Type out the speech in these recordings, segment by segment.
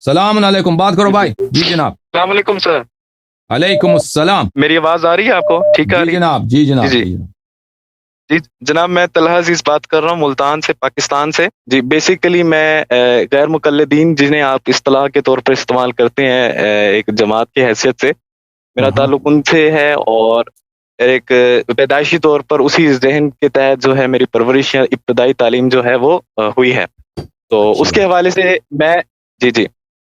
سلام علیکم، بات کرو بھائی. جی جناب. السلام علیکم سر. علیکم السلام. میری آواز آ رہی ہے آپ کو؟ ٹھیک ہے جی جناب. جی جناب. جی جی جناب، میں طلحہ عزیز بات کر رہا ہوں ملتان سے، پاکستان سے. جی بیسیکلی میں غیر مقلدین جنہیں آپ اصطلاح کے طور پر استعمال کرتے ہیں ایک جماعت کی حیثیت سے میرا تعلق ان سے ہے، اور ایک پیدائشی طور پر اسی ذہن کے تحت جو ہے میری پرورش یا ابتدائی تعلیم جو ہے وہ ہوئی ہے. تو اس کے حوالے سے میں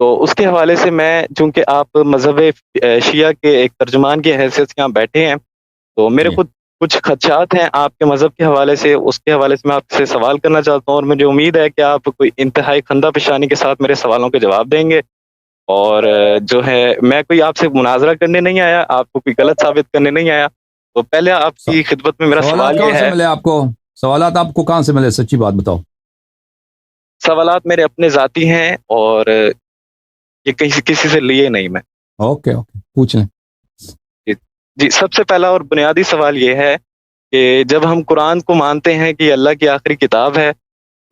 تو اس کے حوالے سے میں، چونکہ آپ مذہب شیعہ کے ایک ترجمان کی حیثیت سے یہاں بیٹھے ہیں، تو میرے خود کچھ خدشات ہیں آپ کے مذہب کے حوالے سے. اس کے حوالے سے میں آپ سے سوال کرنا چاہتا ہوں، اور مجھے امید ہے کہ آپ کوئی انتہائی خندہ پیشانی کے ساتھ میرے سوالوں کے جواب دیں گے. اور جو ہے میں کوئی آپ سے مناظرہ کرنے نہیں آیا، آپ کو کوئی غلط ثابت کرنے نہیں آیا. تو پہلے آپ کی خدمت میں میرا سوال یہ ہے. آپ کو سوالات آپ کو کہاں سے ملے؟ سچی بات بتاؤ. سوالات میرے اپنے ذاتی ہیں، اور یہ کسی سے لیے نہیں میں. اوکے پوچھ لیں. جی سب سے پہلا اور بنیادی سوال یہ ہے کہ جب ہم قرآن کو مانتے ہیں کہ یہ اللہ کی آخری کتاب ہے،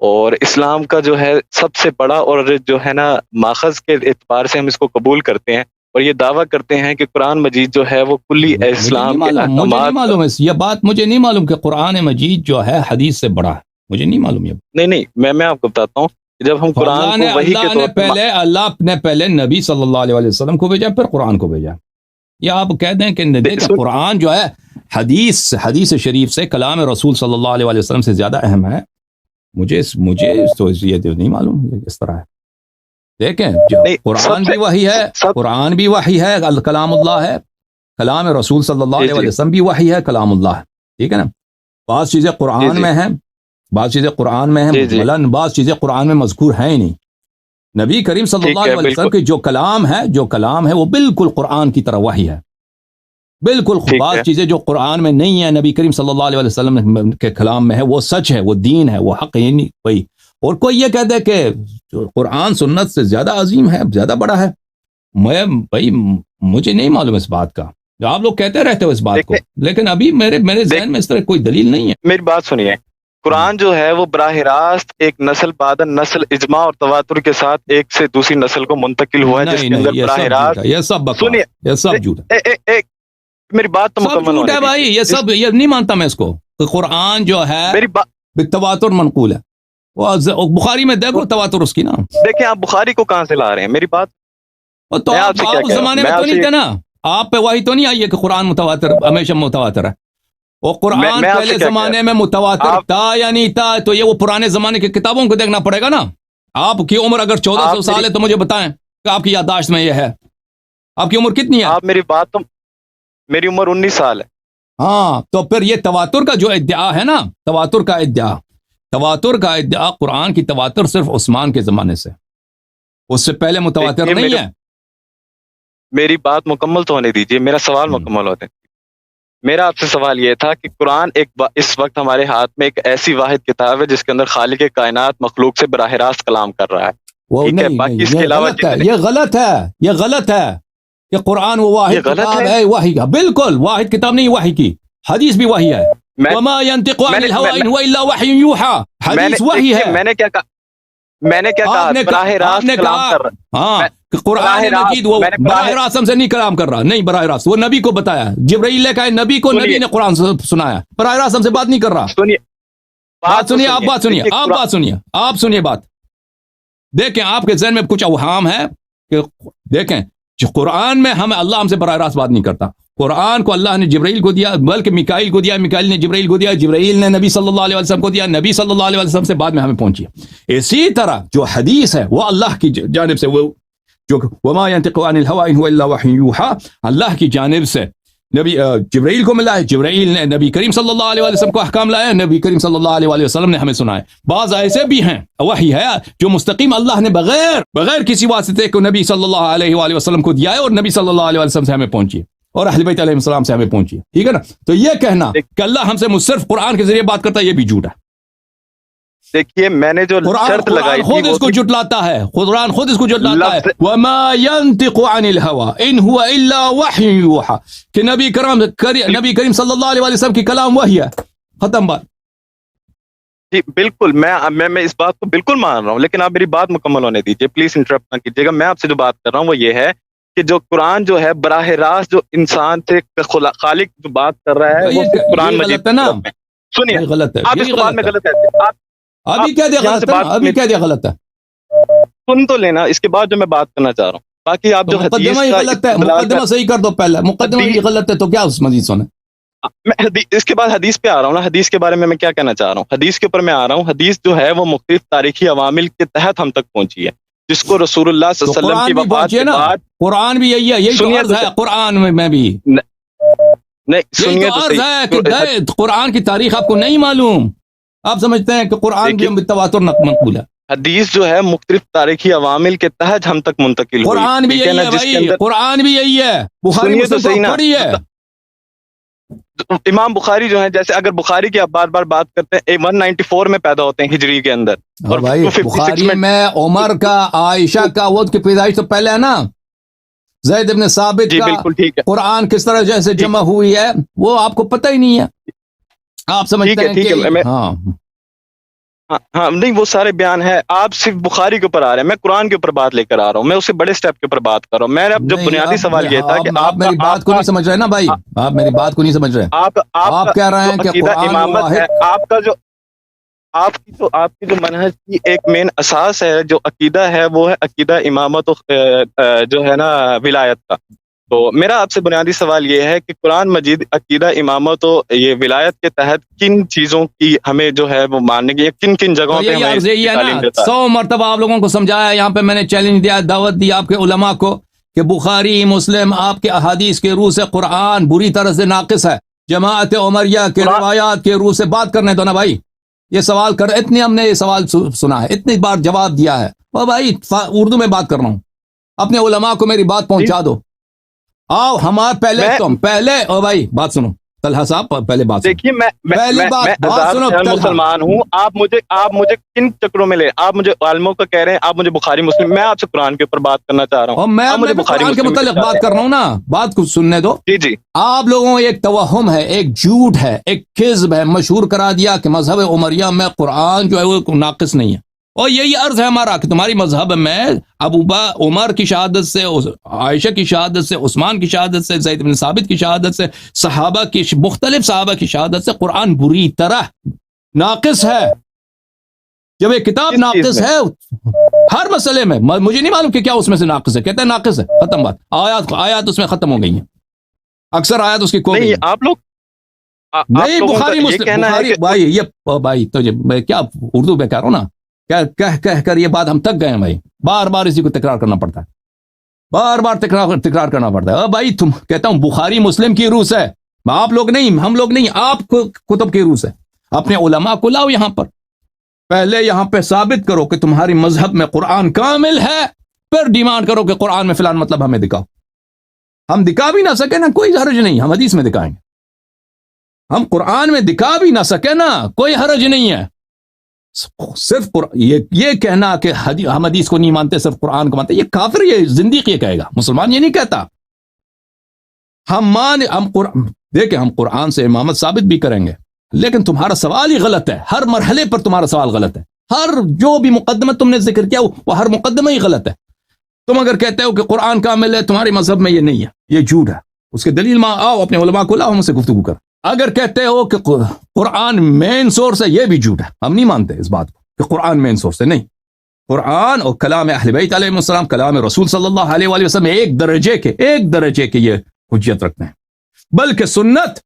اور اسلام کا جو ہے سب سے بڑا اور جو ہے نا ماخذ کے اعتبار سے ہم اس کو قبول کرتے ہیں، اور یہ دعویٰ کرتے ہیں کہ قرآن مجید جو ہے وہ کلی اسلام کے احکامات. مجھے نہیں معلوم ہے یہ بات، مجھے نہیں معلوم کہ قرآن مجید جو ہے حدیث سے بڑا ہے. مجھے نہیں معلوم یہ. نہیں میں آپ کو بتاتا ہوں. جب ہم قرآن کو وحی کے طور پر اللہ نے پہلے نبی صلی اللہ علیہ وسلم کو بھیجا، پھر قرآن کو بھیجا. یا آپ کہہ دیں کہ قرآن جو ہے حدیث شریف سے کلام رسول صلی اللہ علیہ وسلم سے زیادہ اہم ہے. مجھے تو یہ نہیں معلوم یہ کس طرح ہے. دیکھیں قرآن بھی وحی ہے، قرآن بھی وحی ہے، کلام اللہ ہے. کلام رسول صلی اللہ علیہ وسلم بھی وحی ہے، کلام اللہ ہے. ٹھیک ہے نا. بعض چیزیں قرآن میں ہیں، بعض چیزیں قرآن میں ہیں مجملاً، بعض چیزیں قرآن میں مذکور ہیں ہی نہیں. نبی کریم صلی اللہ علیہ وسلم کے جو کلام ہے وہ بالکل قرآن کی طرح وحی ہے. بالکل. بعض چیزیں جو قرآن میں نہیں ہیں نبی کریم صلی اللہ علیہ وسلم کے کلام میں ہے، وہ سچ ہے، وہ دین ہے، وہ حق ہے. نہیں اور کوئی یہ کہہ دے کہ قرآن سنت سے زیادہ عظیم ہے، زیادہ بڑا ہے. مجھے نہیں معلوم اس بات کا. آپ لوگ کہتے رہتے ہو اس بات کو، لیکن ابھی میرے ذہن میں اس طرح کوئی دلیل نہیں ہے. میری بات سنیے. قرآن جو ہے وہ براہ راست ایک نسل بعد نسل اجماع اور تواتر کے ساتھ ایک سے دوسری نسل کو منتقل ہوا ہے، جس کے اندر براہ راست یہ سب جھوٹ ہے. میری بات تو مکمل ہے بھائی. یہ نہیں مانتا میں اس کو. قرآن جو ہے تواتر منقول ہے. وہ بخاری میں دیکھو تواتر اس کی نا. دیکھیں آپ بخاری کو کہاں سے لا رہے ہیں؟ میری بات تو آپ اس زمانے میں تو نہیں تھے نا. آپ پہ وہی تو نہیں آئی ہے کہ قرآن متواتر ہمیشہ متواتر ہے. وہ قرآن پہلے زمانے میں متواتر تھا یا نہیں تھا، تو یہ وہ پرانے زمانے کی کتابوں کو دیکھنا پڑے گا نا. آپ کی عمر اگر 1400 سال ہے تو مجھے بتائیں کہ آپ کی یادداشت میں یہ ہے. آپ کی عمر کتنی ہے؟ آپ میری عمر 19 سال ہے. ہاں تو پھر یہ تواتر کا جو ادعا ہے نا، تواتر کا ادعا قرآن کی تواتر صرف عثمان کے زمانے سے، اس سے پہلے متواتر نہیں ہے. میری بات مکمل تو ہونے دیجیے، میرا سوال مکمل ہوتے. میرا آپ سے سوال یہ تھا کہ قرآن اس وقت ہمارے ہاتھ میں ایک ایسی واحد کتاب ہے جس کے اندر خالق کائنات مخلوق سے براہ راست کلام کر رہا ہے. یہ غلط ہے کہ قرآن وہ واحد کتاب ہے وحی کا. بالکل واحد کتاب نہیں وحی کی. حدیث بھی وحی ہے. وما ينطق عن الهوى ان هو الا وحي يوحى. حدیث وحی ہے. میں نے کیا کہا براہ راست کلام کر رہا. ہاں قرآن مجید وہ براہ راست ہم سے نہیں کلام کر رہا. نہیں براہ راست وہ نبی کو بتایا. جبرائیل نے کہا نبی کو، نبی نے قرآن سنایا. براہ راست ہم سے بات نہیں کر رہا. آپ سنیے بات. دیکھیں آپ کے ذہن میں کچھ اوہام ہے کہ دیکھیں قرآن میں اللہ ہم سے براہ راست بات نہیں کرتا. قرآن کو اللہ نے جبرائیل کو دیا، بلکہ میکائیل کو دیا، میکائیل نے جبرائیل کو دیا، جبرائیل نے نبی صلی اللہ علیہ وسلم کو دیا، نبی صلی اللہ علیہ وسلم سے بعد میں ہمیں پہنچی. اسی طرح جو حدیث ہے وہ اللہ کی جانب سے، وہ جو وما ينطق عن الهوى ان هو الا وحي يوحى، اللہ کی جانب سے نبی جبرائیل کو ملا ہے. جبرائیل نے نبی کریم صلی اللہ علیہ وسلم کو احکام لایا، نبی کریم صلی اللہ علیہ وسلم نے ہمیں سنائے. بعض ایسے بھی ہیں وحی ہے جو مستقیم اللہ نے بغیر کسی واسطے کو نبی صلی اللہ علیہ وسلم کو دیا ہے، اور نبی صلی اللہ علیہ وسلم سے ہمیں پہنچی اور اہل بیت علیہ السلام سے ہمیں پہنچی. ٹھیک ہے نا. تو یہ کہنا کہ اللہ ہم سے صرف قرآن کے ذریعے بات کرتا ہے یہ بھی جھوٹ ہے. دیکھیے میں نے جو شرط لگائی تھی خود اس کو جھٹلاتا ہے. قرآن خود اس کو جھٹلاتا ہے. وما ينطق عن الهوى ان هو الا وحي يوحى، کہ نبی کریم صلی اللہ علیہ وسلم کی کلام وحی ہے. ختم بات. جی بالکل، میں اس بات کو بالکل مان رہا ہوں، لیکن آپ میری بات مکمل ہونے دیجیے، پلیز انٹرپٹ نہ کیجیے گا. میں آپ سے جو بات کر رہا ہوں وہ یہ ہے کہ جو قرآن جو ہے براہ راست جو انسان سے خالق جو بات کر رہا ہے وہ صرف قرآن یہ مجید غلط ہے نا، سنیے یہ غلط ہے، آپ اس یہی کو بعد میں غلط ہے. ابھی کہہ دیا غلط ہے نا، ابھی کہہ دیا غلط ہے. سن تو لینا اس کے بعد جو میں بات کرنا چاہ رہا ہوں. باقی آپ تو جو مقدمہ ہی غلط ہے، مقدمہ صحیح کر دو پہلے. مقدمہ ہی غلط ہے تو کیا اس مزید سنے. میں اس کے بعد حدیث پہ آ رہا ہوں نا. حدیث کے بارے میں کیا کہنا چاہ رہا ہوں، حدیث کے اوپر میں آ رہا ہوں. حدیث جو ہے وہ مختلف تاریخی عوامل کے تحت ہم تک پہنچی ہے، جس کو رسول اللہ صلی اللہ علیہ وسلم کی وفات کے بعد. قرآن بھی یہی ہے، یہی تو عرض ہے قرآن میں بھی. نہیں یہی سنیے تو تو عرض ہے کہ قرآن کی تاریخ آپ کو نہیں معلوم. آپ سمجھتے ہیں کہ قرآن بھی بالتواتر مقبول ہے. حدیث جو ہے مختلف تاریخی عوامل کے تحت ہم تک منتقل ہوئی. قرآن بھی یہی ہے بھائی، قرآن بھی یہی ہے. بخاری مسلم تھوڑی ہے. امام بخاری جو ہے، جیسے اگر بخاری کی آپ بار بار بات کرتے ہیں 194 میں پیدا ہوتے ہیں ہجری کے اندر، اور بھائی بخاری میں عمر کا، عائشہ کا، وہ کی پیدائش تو پہلے ہے نا. زید بن ثابت جی کا بالکل ٹھیک ہے. قرآن کس طرح جیسے جمع ہوئی ہے وہ آپ کو پتہ ہی نہیں ہے. آپ سمجھتے ہیں کہ ہاں نہیں، وہ سارے بیان ہے. آپ صرف بخاری کے اوپر آ رہے ہیں، میں قرآن کے اوپر بات لے کر آ رہا ہوں. میں اسے بڑے سٹیپ کے اوپر بات کر رہا ہوں. میں اب جو بنیادی سوال یہ تھا کہ آپ میری بات کو نہیں سمجھ رہے نا بھائی، آپ میری بات کو نہیں سمجھ رہے. آپ کہہ رہے ہیں کہ قرآن امامت ہے، آپ کا جو آپ کی جو منہج کی ایک مین اساس ہے، جو عقیدہ ہے، وہ ہے عقیدہ امامت جو ہے نا ولایت کا. تو میرا آپ سے بنیادی سوال یہ ہے کہ قرآن مجید عقیدہ امامت و یہ ولایت کے تحت کن چیزوں کی ہمیں جو ہے وہ ماننے کی، کن کن جگہوں پہ ہمیں تعلیم دیتا ہے. 100 مرتبہ آپ لوگوں کو سمجھایا، یہاں پہ میں نے چیلنج دیا، دعوت دی آپ کے علماء کو کہ بخاری مسلم آپ کے احادیث کے روح سے قرآن بری طرح سے ناقص ہے. جماعت عمریہ کے روایات کے روح سے بات کرنے دو نا بھائی. یہ سوال کر اتنی ہم نے یہ سوال سنا ہے، اتنی بار جواب دیا ہے. وہ بھائی اردو میں بات کر رہا ہوں، اپنے علماء کو میری بات پہنچا دو. آؤ ہمارے پہلے او بھائی بات سنو طلحہ صاحب، پہلے بات دیکھیے میں مسلمان ہوں. آپ مجھے کن چکروں میں لے، آپ مجھے عالموں کا کہہ رہے ہیں، آپ مجھے بخاری مسلم. میں آپ سے قرآن کے اوپر بات کرنا چاہ رہا ہوں، اور میں قرآن کے متعلق بات کر رہا ہوں نا. بات کو سننے دو. جی آپ لوگوں کو ایک توہم ہے، ایک جھوٹ ہے، ایک کذب ہے، مشہور کرا دیا کہ مذہب عمریہ میں قرآن جو ہے وہ ناقص نہیں ہے. اور یہی عرض ہے ہمارا کہ تمہاری مذہب میں عمر کی شہادت سے، عائشہ کی شہادت سے، عثمان کی شہادت سے، زید بن ثابت کی شہادت سے، صحابہ کی مختلف صحابہ کی شہادت سے قرآن بری طرح ناقص ہے. جب ایک کتاب ناقص ہے ہر مسئلے میں، مجھے نہیں معلوم کہ کیا اس میں سے ناقص ہے، کہتے ہیں ناقص ہے، ختم بات. آیات اس میں ختم ہو گئی ہیں، اکثر آیات اس کی کھو گئی. آپ لوگ نہیں بخاری مسلم بھائی، یہ بھائی تو میں کیا اردو میں کہہ رہا ہوں نا، کہہ کر یہ بات ہم تک گئے ہیں بھائی. بار بار اسی کو تکرار کرنا پڑتا ہے، بار بار تکرار کرنا پڑتا ہے. بھائی تم کہتا ہوں بخاری مسلم کی روح سے، آپ لوگ نہیں، ہم لوگ نہیں، آپ کتب کی روح سے. اپنے علماء کو لاؤ یہاں پر، پہلے یہاں پہ ثابت کرو کہ تمہاری مذہب میں قرآن کامل ہے، پھر ڈیمانڈ کرو کہ قرآن میں فلان مطلب ہمیں دکھاؤ. ہم دکھا بھی نہ سکے نا، کوئی حرج نہیں، ہم حدیث میں دکھائیں گے. ہم قرآن میں دکھا بھی نہ سکے نا، کوئی حرج نہیں ہے. صرف یہ کہنا کہ ہم حدیث کو نہیں مانتے، صرف قرآن کو مانتے، یہ کافر، یہ زندیق یہ کہے گا، مسلمان یہ نہیں کہتا. دیکھیں ہم قرآن سے امامت ثابت بھی کریں گے، لیکن تمہارا سوال ہی غلط ہے. ہر مرحلے پر تمہارا سوال غلط ہے. ہر جو بھی مقدمہ تم نے ذکر کیا وہ ہر مقدمہ ہی غلط ہے. تم اگر کہتے ہو کہ قرآن کامل ہے، تمہاری مذہب میں یہ نہیں ہے، یہ جھوٹ ہے. اس کے دلیل آؤ، اپنے علماء کو لاؤ، ہم سے گفتگو کر. اگر کہتے ہو کہ قرآن مین سورس ہے، یہ بھی جھوٹ ہے. ہم نہیں مانتے اس بات کو کہ قرآن مین سورس ہے. نہیں، قرآن اور کلام اہل بیت علیہ السلام، کلام رسول صلی اللہ علیہ وآلہ وسلم ایک درجے کے یہ حجیت رکھتے ہیں. بلکہ سنت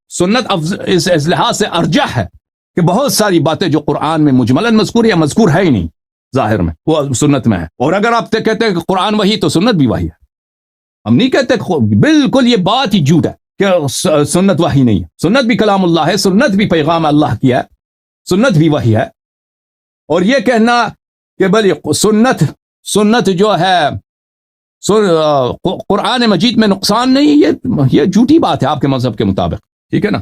اس لحاظ سے ارجح ہے کہ بہت ساری باتیں جو قرآن میں مجملاً مذکور یا مذکور ہے ہی نہیں ظاہر میں، وہ سنت میں ہے. اور اگر آپ کہتے ہیں کہ قرآن وحی تو سنت بھی وحی ہے. ہم نہیں کہتے، بالکل یہ بات ہی جھوٹ ہے کہ سنت وحی نہیں ہے. سنت بھی کلام اللہ ہے، سنت بھی پیغام اللہ کی ہے، سنت بھی وحی ہے. اور یہ کہنا کہ بھلی سنت جو ہے قرآن مجید میں نقصان نہیں، یہ جھوٹی بات ہے آپ کے مذہب کے مطابق. ٹھیک ہے نا.